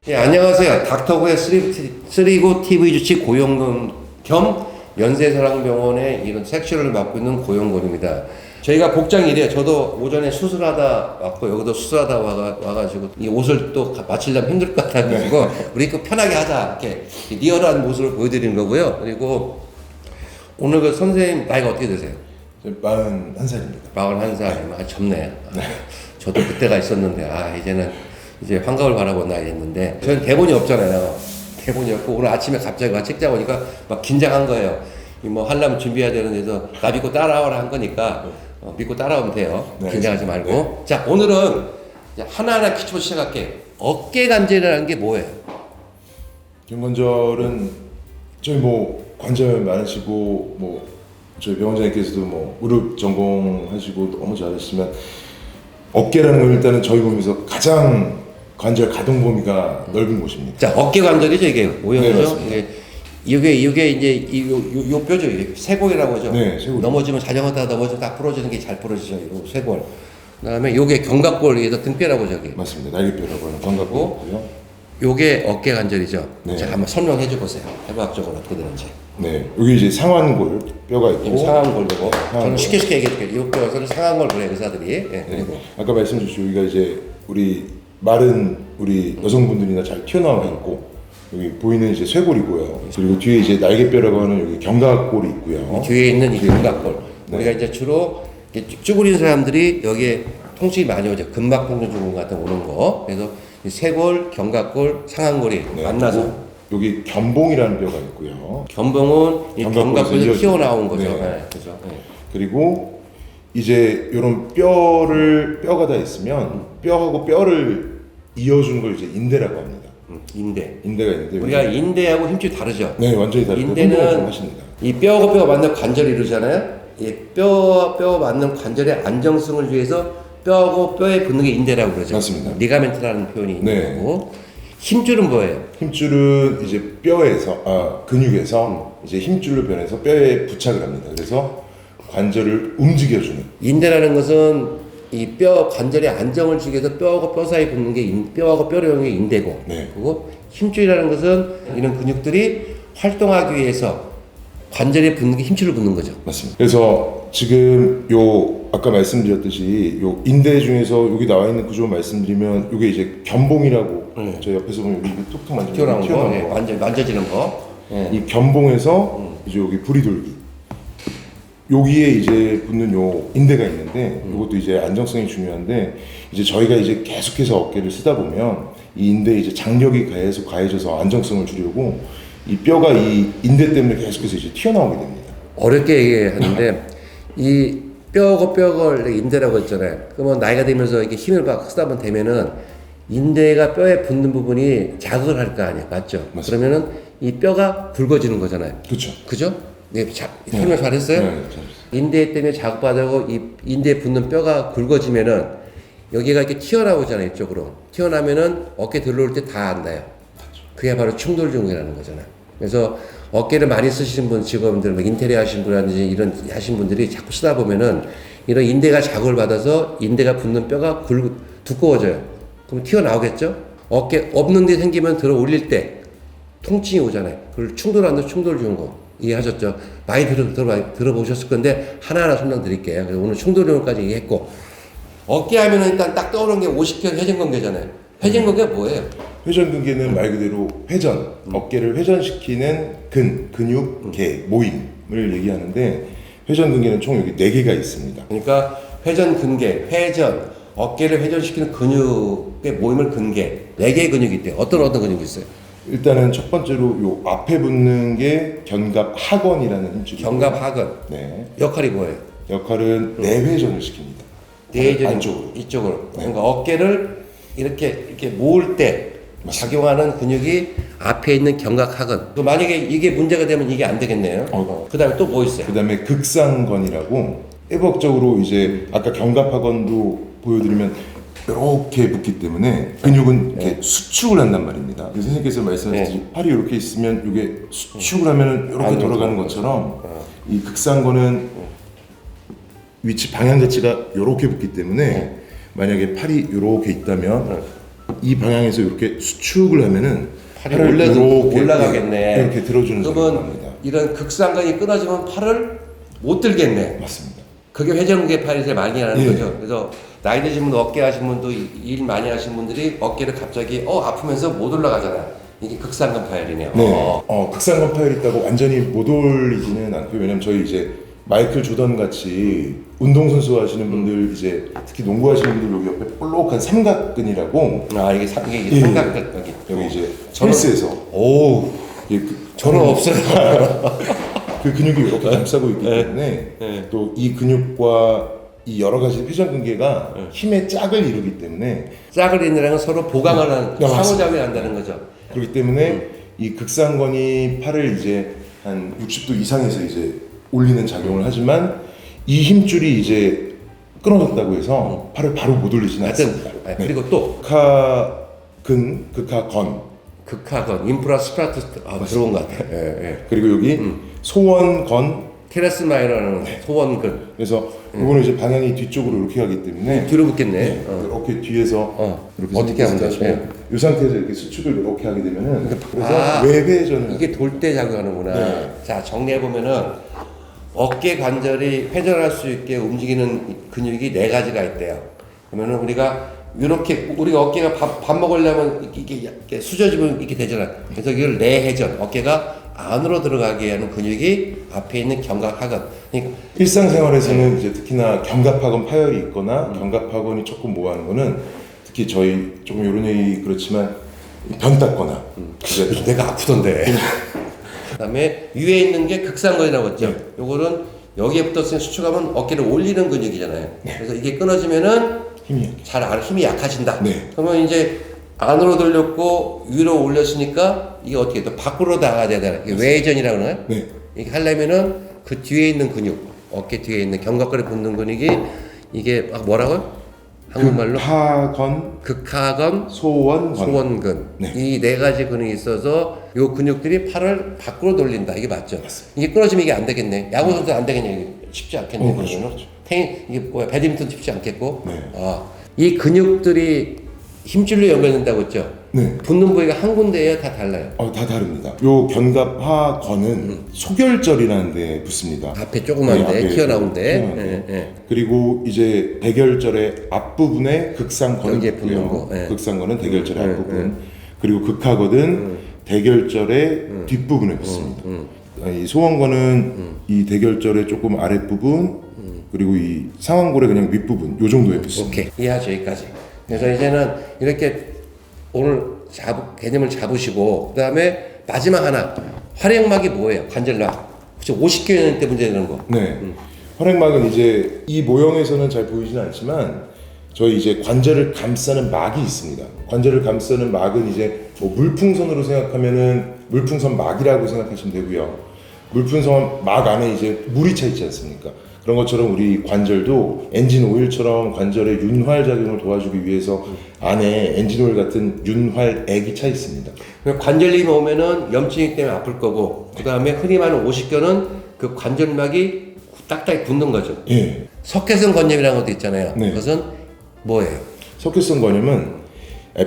예, 안녕하세요. 닥터구의 쓰리고 TV 주치 고용근 겸 연세사랑병원의 이런 섹션을 맡고 있는 고용근입니다. 저희가 복장이 이래요. 저도 오전에 수술하다 왔고 여기도 수술하다 와가지고 이 옷을 또 맞추려면 힘들 것 같아가지고 우리 그 편하게 하자 이렇게 리얼한 모습을 보여드리는 거고요. 그리고 오늘 그 선생님 나이가 어떻게 되세요? 41살입니다. 41살. 아, 젊네. 저도 그때가 있었는데 이제 환갑을 바라본 나이였는데 저는 대본이 없잖아요. 대본이 없고 오늘 아침에 갑자기 책 잡으니까 막 긴장한 거예요. 뭐 하려면 준비해야 되는데서 나 믿고 따라오라 한 거니까 믿고 따라오면 돼요. 네, 긴장하지 말고. 네. 자, 오늘은 하나하나 퀴즈부터 시작할게요. 어깨 관절이라는 게 뭐예요? 경관절은 저희 관절 많으시고 저희 병원장님께서도 무릎 전공하시고 너무 잘하시지만 어깨라는 건 일단은 저희 몸에서 가장 관절 가동 범위가 넓은 곳입니다. 자, 어깨 관절이죠 이게 오형이죠. 네, 이게 이제 요 뼈죠. 이게 쇄골이라고 하죠. 네, 쇄골. 넘어지면 자전거 타다 넘어지면 딱 부러지는 게 잘 부러지죠. 이거 쇄골. 그다음에 요게 견갑골, 얘도 등뼈라고 저기. 맞습니다. 날개뼈라고 하는 견갑골이고요. 요게 어깨 관절이죠. 네. 자, 한번 설명해 줘 보세요. 해부학적으로 어떻게 되는지. 네, 여기 이제 상완골 뼈가 있고 상완골이고. 저는 상완골. 쉽게 얘기해 줄게요. 이 뼈에서는 상완골 그래 의사들이. 예, 네. 그리고 아까 말씀 주신 여기가 이제 마른 우리 여성분들이나 잘 튀어나와 있고 여기 보이는 이제 쇄골이고요. 그리고 뒤에 이제 날개뼈라고 하는 여기 견갑골이 있고요. 뒤에 있는 이 견갑골. 네. 우리가 이제 주로 이렇게 쭈그린 사람들이 여기에 통증이 많이 오죠. 근막 통증 증후군 같은 거 오는 거. 그래서 이 쇄골, 견갑골, 상완골이 네, 만나서 여기 견봉이라는 뼈가 있고요. 견봉은 이 견갑골에서 견갑골에서 이어지는 튀어나온 거죠. 네. 네, 그죠. 네. 그리고 이제 이런 뼈가 다 있으면 뼈하고 뼈를 이어주는 걸 이제 인대라고 합니다. 인대. 인대가 있는데 우리가 인대하고 힘줄이 다르죠. 네, 완전히 다르고 인대는 운동을 좀 하십니다. 이 뼈하고 뼈가 맞는 관절이 이루잖아요. 이 뼈 맞는 관절의 안정성을 위해서 뼈하고 뼈에 붙는 게 인대라고 그러죠. 맞습니다. 리가멘트라는 표현이 있는 네. 거고. 힘줄은 뭐예요? 힘줄은 이제 근육에서 이제 힘줄로 변해서 뼈에 부착을 합니다. 그래서 관절을 움직여주는. 인대라는 것은 이 뼈 관절의 안정을 주기 위해서 뼈하고 뼈 사이 붙는 게 뼈하고 뼈를 이루는 게 인대고, 네. 그리고 힘줄이라는 것은 이런 근육들이 활동하기 위해서 관절에 붙는 게 힘줄을 붙는 거죠. 맞습니다. 그래서 지금 아까 말씀드렸듯이 인대 중에서 여기 나와 있는 구조 말씀드리면 이게 이제 견봉이라고 저 옆에서 보면 여기 툭툭 만지면 튀어나온 거, 만져지는 거. 예. 이 견봉에서 이제 여기 부리돌기 여기에 이제 붙는 인대가 있는데 이것도 이제 안정성이 중요한데 이제 저희가 이제 계속해서 어깨를 쓰다 보면 이 인대에 이제 장력이 계속 가해져서 안정성을 주려고 이 뼈가 이 인대 때문에 계속해서 이제 튀어나오게 됩니다. 어렵게 얘기하는데 이 뼈하고 뼈가 인대라고 했잖아요. 그러면 나이가 들면서 이렇게 힘을 막 쓰다 보면 되면은 인대가 뼈에 붙는 부분이 자극을 할 거 아니에요. 맞죠? 맞습니다. 그러면은 이 뼈가 굵어지는 거잖아요. 그렇죠. 그죠? 네, 설명 잘했어요? 네, 잘했어요. 인대 때문에 자극받고 이 인대에 붙는 뼈가 굵어지면은 여기가 이렇게 튀어나오잖아요. 이쪽으로. 튀어나면은 어깨 들어올 때 다 안 나요. 그게 바로 충돌 증후군이라는 거잖아요. 그래서 어깨를 많이 쓰시는 분, 직업들, 뭐 인테리어 하시는 분이라든지 이런 하신 분들이 자꾸 쓰다 보면은 이런 인대가 자극을 받아서 인대가 붙는 뼈가 두꺼워져요. 그럼 튀어나오겠죠? 어깨 없는 데 생기면 들어 올릴 때 통증이 오잖아요. 그걸 충돌하는 충돌 증후군. 이해하셨죠? 많이 들어보셨을 건데 하나하나 설명드릴게요. 그래서 오늘 충돌 증후군까지 얘기했고 어깨 하면은 일단 딱 떠오르는 게 오십견 회전근개잖아요. 회전근개가 뭐예요? 회전근개는 말 그대로 회전, 어깨를 회전시키는 근육, 모임을 얘기하는데 회전근개는 총 여기 4개가 있습니다. 그러니까 회전, 어깨를 회전시키는 근육의 모임을 근개. 4개의 근육이 있대요. 어떤 근육이 있어요? 일단은 첫 번째로 앞에 붙는 게 견갑하건이라는 힘줄이에요. 견갑하근. 네. 역할이 뭐예요? 역할은 내회전을 시킵니다. 내회전이 안쪽으로. 이쪽으로. 그러니까 어깨를 이렇게 모을 때 작용하는 근육이 앞에 있는 견갑하근. 만약에 이게 문제가 되면 이게 안 되겠네요. 그다음에 또 뭐 있어요? 그다음에 극상건이라고 해부학적으로 이제 아까 견갑하건도 보여드리면 이렇게 붙기 때문에 근육은 이렇게 수축을 한단 말입니다. 선생님께서 말씀하셨듯이 팔이 이렇게 있으면 이게 수축을 하면 이렇게 돌아가는 것처럼 이 극상권은 위치 방향 자체가 이렇게 붙기 때문에 만약에 팔이 이렇게 있다면 이 방향에서 이렇게 수축을 하면은 팔이 올라가겠네. 이렇게 들어주는 그러면 겁니다. 이런 극상근이 끊어지면 팔을 못 들겠네. 맞습니다. 그게 회전근개 팔이 제일 많이 하는 예. 거죠. 그래서 나이 드신 분, 어깨 하신 분도 일 많이 하신 분들이 어깨를 갑자기 아프면서 못 올라가잖아요. 이게 극상근 파열이네요. 네. 극상권 파열이 있다고 완전히 못 올리지는 않고요. 왜냐면 저희 이제 마이클 조던 같이 운동선수 하시는 분들 이제 특히 농구 하시는 분들 여기 옆에 볼록한 삼각근이라고 이게 예. 삼각근 여기 이제 저는- 헬스에서 오, 저는 없어요. 그 근육이 이렇게 감싸고 있기 때문에 또 이 근육과 이 여러 가지 회전근개가 힘의 짝을 이루기 때문에 짝을 잇는 건 서로 보강을 하는 맞습니다. 상호작용이 한다는 거죠. 그렇기 때문에 이 극상권이 팔을 이제 한 60도 이상에서 이제 올리는 작용을 하지만 이 힘줄이 이제 끊어졌다고 해서 팔을 바로 못 올리지는 하여튼 않습니다. 그리고 또 극하근, 극하건 극하건, 인프라스트라트 들어온 것 같아요. 그리고 여기 소원건 테레스 마이너는 소원근 그래서 이거는 이제 방향이 뒤쪽으로 이렇게 가기 때문에 뒤로 붙겠네. 이렇게 뒤에서 이렇게 어떻게 하면 하시고 돼요? 이 상태에서 이렇게 수축을 이렇게 하게 되면은 그래서 아, 외회전을 이게 돌 때 작용하는구나. 네. 자, 정리해 보면은 어깨 관절이 회전할 수 있게 움직이는 근육이 4가지가 있대요. 그러면은 우리가 이렇게 우리가 어깨가 밥 먹으려면 이게 수저집은 이렇게 되잖아. 그래서 이걸 내회전, 어깨가 안으로 들어가게 하는 근육이 앞에 있는 견갑하근. 그러니까 일상생활에서는 이제 특히나 견갑하건 파열이 있거나 견갑하건이 조금 뭐하는 거는 특히 저희 조금 이런 얘기 그렇지만 변 닦거나 이제 내가 아프던데. 그다음에 위에 있는 게 극상근이라고 했죠. 요거는 여기에 붙었으면 수축하면 어깨를 올리는 근육이잖아요. 그래서 이게 끊어지면은 힘이 힘이 약해진다. 네. 그러면 이제 안으로 돌렸고 위로 올렸으니까 이게 어떻게 또 밖으로 나가야 되잖아요. 이게 외전이라고 그러나요? 네. 이게 하려면은 그 뒤에 있는 근육, 어깨 뒤에 있는 견갑골에 붙는 근육이 이게 뭐라고요? 한국말로 극하건, 극하건, 소원건. 소원근 네. 이 4가지 근육이 있어서 요 근육들이 팔을 밖으로 돌린다. 이게 맞죠? 이게 끊어지면 이게 안 되겠네. 야구 선수 안 되겠네. 이게 쉽지 않겠네. 그렇죠, 그러면은 이게 뭐야? 배드민턴 쉽지 않겠고. 네. 이 근육들이 힘줄로 연결된다고 했죠? 네. 붙는 부위가 한 군데예요? 다 달라요? 다 다릅니다. 요 견갑하건은 소결절이라는 데 붙습니다. 앞에 조그만데 앞에 튀어나온데. 튀어나온데. 예. 그리고 이제 대결절의 앞부분에 극상건은 여기에 붙는 붙고요. 거, 예. 극상건은 대결절의 앞부분. 그리고 극하거든 대결절의 뒷부분에 붙습니다. 이 소원건은 이 대결절의 조금 아랫부분 그리고 이 상완골의 그냥 윗부분 요 정도에 붙습니다. 오케이. 이해하죠, 여기까지. 그래서 이제는 이렇게 오늘 개념을 잡으시고, 그 다음에 마지막 하나. 활액막이 뭐예요? 관절막. 혹시 50개월 때 문제 되는 거. 네. 활액막은 이제 이 모형에서는 잘 보이지는 않지만 저희 이제 관절을 감싸는 막이 있습니다. 관절을 감싸는 막은 이제 뭐 물풍선으로 생각하면은 물풍선 막이라고 생각하시면 되고요. 물풍선 막 안에 이제 물이 차 있지 않습니까? 그런 것처럼 우리 관절도 엔진 오일처럼 관절의 윤활 작용을 도와주기 위해서 안에 엔진 오일 같은 윤활액이 차 있습니다. 관절염이 오면은 염증이 때문에 아플 거고, 그 다음에 흔히 말하는 50견은 그 관절막이 딱딱히 굳는 거죠. 예. 석회성 건염이라는 것도 있잖아요. 네. 그것은 뭐예요? 석회성 건염은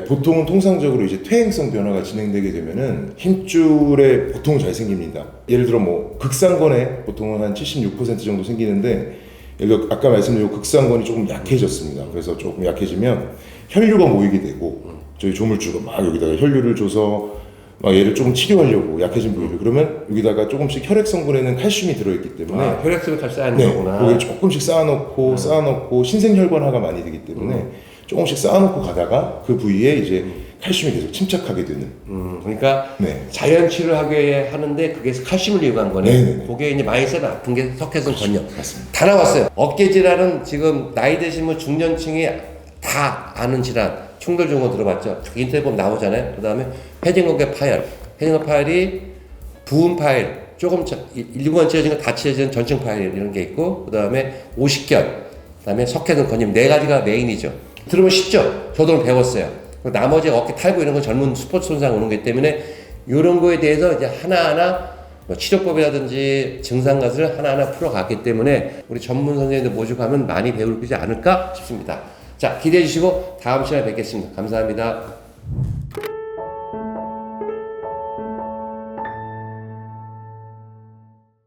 보통은 통상적으로 이제 퇴행성 변화가 진행되게 되면은 힘줄에 보통 잘 생깁니다. 예를 들어 뭐 극상건에 보통은 한 76% 정도 생기는데 예를 들어 아까 말씀드린 극상건이 조금 약해졌습니다. 그래서 조금 약해지면 혈류가 모이게 되고 저희 조물주가 막 여기다가 혈류를 줘서 막 얘를 조금 치료하려고 약해진 부위를 그러면 여기다가 조금씩 혈액 성분에는 칼슘이 들어있기 때문에 혈액순을 잘 쌓는 네, 거구나. 거기에 조금씩 쌓아놓고 신생혈관화가 많이 되기 때문에 조금씩 쌓아놓고 가다가 그 부위에 이제 칼슘이 계속 침착하게 되는. 그러니까 네. 자연 치료하게 하는데 그게 칼슘을 이용한 거네. 네네네. 그게 이제 많이 써는 아픈 게 석회성 건염. 맞습니다. 다 나왔어요. 어깨 질환은 지금 나이 드시면 중년층이 다 아는 질환. 충돌 증후 들어봤죠? 인터넷 보면 나오잖아요. 그 다음에 회전근개 파열. 회전근개 파열이 부분 파열. 조금 일부만 찢어진 거 다 찢어지는 전층 파열 이런 게 있고, 그 다음에 오십견. 그다음에 석회근 건임 4가지가 메인이죠. 들으면 쉽죠? 저도 오늘 배웠어요. 나머지 어깨 탈구 이런 건 젊은 스포츠 손상 오는 거기 때문에 이런 거에 대해서 이제 하나하나 뭐 치료법이라든지 증상가설을 하나하나 풀어갔기 때문에 우리 전문 선생님들 모시고 하면 많이 배울 수 있지 않을까 싶습니다. 자, 기대해 주시고 다음 시간에 뵙겠습니다. 감사합니다.